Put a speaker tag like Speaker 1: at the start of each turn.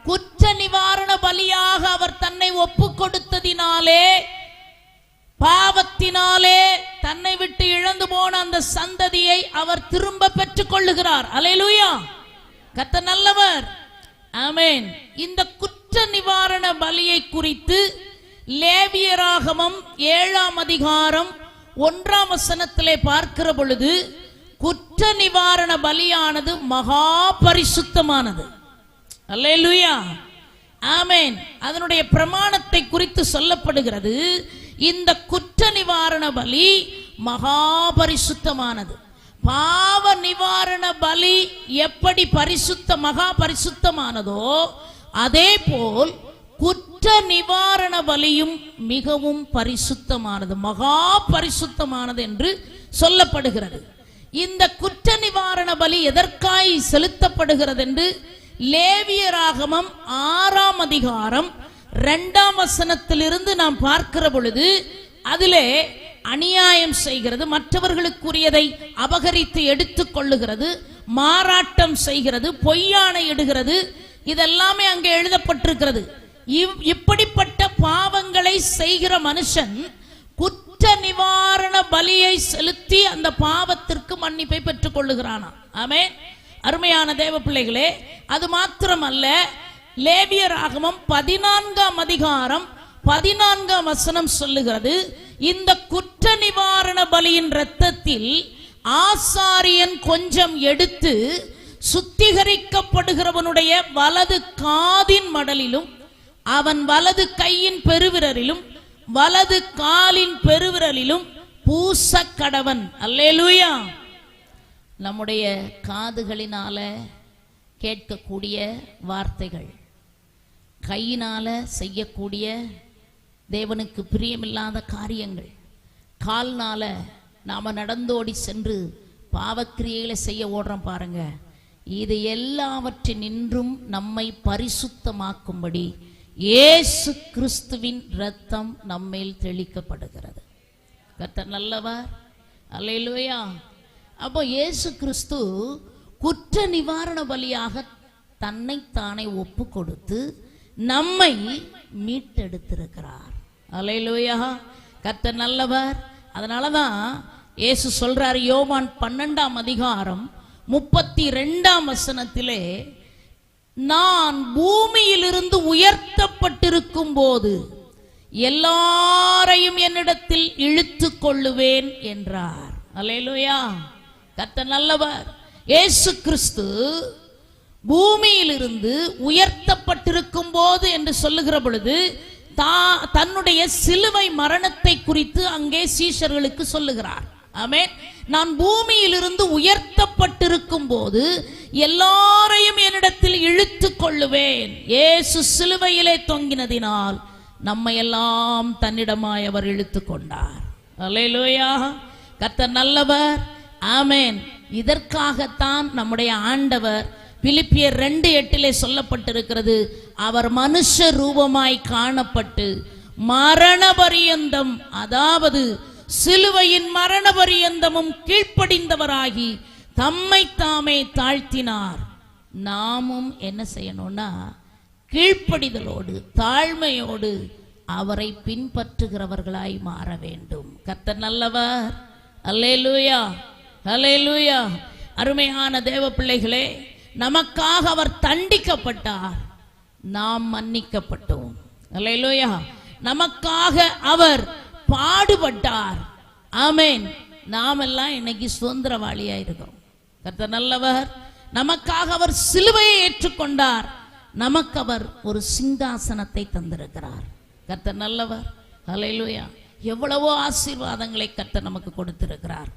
Speaker 1: குற்ற நிவாரண பலியாக அவர் தன்னை ஒப்பு கொடுத்ததினாலே, பாவத்தினாலே தன்னை விட்டு இழந்து போன அந்த சந்ததியை அவர் திரும்ப பெற்றுக் கொள்ளுகிறார். அல்லேலூயா, கர்த்தர் நல்லவர். ஆமென். இந்த குற்ற நிவாரண பலியை குறித்து லேவியராகமம் 7ஆம் அதிகாரம் 1ஆம் வசனத்திலே பார்க்கிற பொழுது, குற்ற நிவாரண பலியானது மகா பரிசுத்தமானது. அல்லேலூயா, ஆமென். அதனுடைய பிரமாணத்தை குறித்து சொல்லப்படுகிறது. இந்த குற்ற நிவாரண பலி மகா பரிசுத்தமானது. பாவ நிவாரண பலி எப்படி மகா பரிசுத்தமானதோ, அதே போல் குற்ற நிவாரண பலியும் மிகவும் பரிசுத்தமானது, மகா பரிசுத்தமானது என்று சொல்லப்படுகிறது. இந்த குற்ற நிவாரண பலி எதற்காய் செலுத்தப்படுகிறது என்று லேவியராகமம் 6ஆம் அதிகாரம் 2ஆம் வசனத்திலிருந்து நாம் பார்க்கிற பொழுது, அதிலே அநியாயம் செய்கிறது, மற்றவர்களுக்குரியதை அபகரித்து எடுத்துக் கொள்ளுகிறது, மாறாட்டம் செய்கிறது, பொய்யானை இடுகிறது, இதெல்லாமே அங்கே எழுதப்பட்டிருக்கிறது. இப்படிப்பட்ட பாவங்களை செய்கிற மனுஷன் குற்ற நிவாரண பலியை செலுத்தி அந்த பாவத்திற்கு மன்னிப்பை பெற்றுக் கொள்ளுகிறானா. ஆமென். அருமையான தேவ பிள்ளைகளே, அது மாத்திரமல்ல, லேவியராகமம் 14ஆம் அதிகாரம் 14ஆம் வசனம் சொல்லுகிறது, இந்த குற்ற நிவாரண பலியின் இரத்தத்தில் ஆசாரியன் கொஞ்சம் எடுத்து சுத்திகரிக்கப்படுகிறவனுடைய வலது காதின் மடலிலும், அவன் வலது கையின் பெருவிரலிலும், வலது காலின் பெருவிரலிலும் பூச கடவன். அல்லேலூயா. நம்முடைய காதுகளினால கேட்கக்கூடிய வார்த்தைகள், கையினால செய்யக்கூடிய தேவனுக்கு பிரியமில்லாத காரியங்கள், கால்னால நாம நடந்தோடி சென்று பாவக்கிரியைகளை செய்ய ஓடுறோம் பாருங்க, இது எல்லாவற்றினின்றும் நம்மை பரிசுத்தமாக்கும்படி இயேசு கிறிஸ்துவின் இரத்தம் நம்மேல் தெளிக்கப்படுகிறது. கர்த்தர் நல்லவர். அல்லேலூயா. அப்போ இயேசு கிறிஸ்து குற்ற நிவாரண பலியாக தன்னை தானே ஒப்பு கொடுத்து நம்மை மீட்டெடுத்திருக்கிறார். அல்லேலூயா, கர்த்தர் நல்லவர். அதனாலதான் இயேசு சொல்றார், யோவான் 12ஆம் அதிகாரம் 32ஆம் வசனத்திலே, நான் பூமியிலிருந்து உயர்த்தப்பட்டிருக்கும் போது எல்லாரையும் என்னிடத்தில் இழுத்து கொள்ளுவேன் என்றார். அல்லேலூயா, கர்த்தர் நல்லவர். இயேசு கிறிஸ்து பூமியிலிருந்து உயர்த்தப்பட்டிருக்கும் போது என்று சொல்லுகிற பொழுது, தன்னுடைய சிலுவை மரணத்தை குறித்து அங்கே சீஷர்களுக்கு சொல்லுகிறார். ஆமென். நான் பூமியிலிருந்து உயர்த்தப்பட்டிருக்கும் போது எல்லாரையும் என்னிடத்தில் இழுத்து கொள்ளுவேன். இயேசு சிலுவையிலே தொங்கினதினால் நம்மை எல்லாம் தன்னிடமாய் அவர் இழுத்து கொண்டார். அல்லேலூயா, கர்த்தர் நல்லவர். ஆமென். இதற்காகத்தான் நம்முடைய ஆண்டவர் பிலிப்பியர் 2:8 சொல்லப்பட்டிருக்கிறது, அவர் மனுஷ ரூபமாய் காணப்பட்டு மரண பரியந்தம், அதாவது சிலுவையின் மரண பரியந்தமும் கீழ்ப்படிந்தவராகி தம்மை தாமே தாழ்த்தினார். நாமும் என்ன செய்யணும்னா, கீழ்ப்படிதலோடு தாழ்மையோடு அவரை பின்பற்றுகிறவர்களாய் மாற வேண்டும். கர்த்தர் நல்லவர். அல்லேலூயா, அல்லேலூயா. அருமையான தேவ பிள்ளைகளே, நமக்காக அவர் தண்டிக்கப்பட்டார், நாம் மன்னிக்கப்பட்டோம். அல்லேலூயா. நமக்காக அவர் பாடுபட்டார். ஆமென். நாம் எல்லாம் இன்னைக்கு சுதந்திரவாளியா இருக்கோம். கர்த்தர் நல்லவர். நமக்காக அவர் சிலுவையை ஏற்றுக்கொண்டார், நமக்கு அவர் ஒரு சிங்காசனத்தை தந்திருக்கிறார். கர்த்தர் நல்லவர். அல்லேலூயா. எவ்வளவோ ஆசீர்வாதங்களை கர்த்தர் நமக்கு கொடுத்திருக்கிறார்.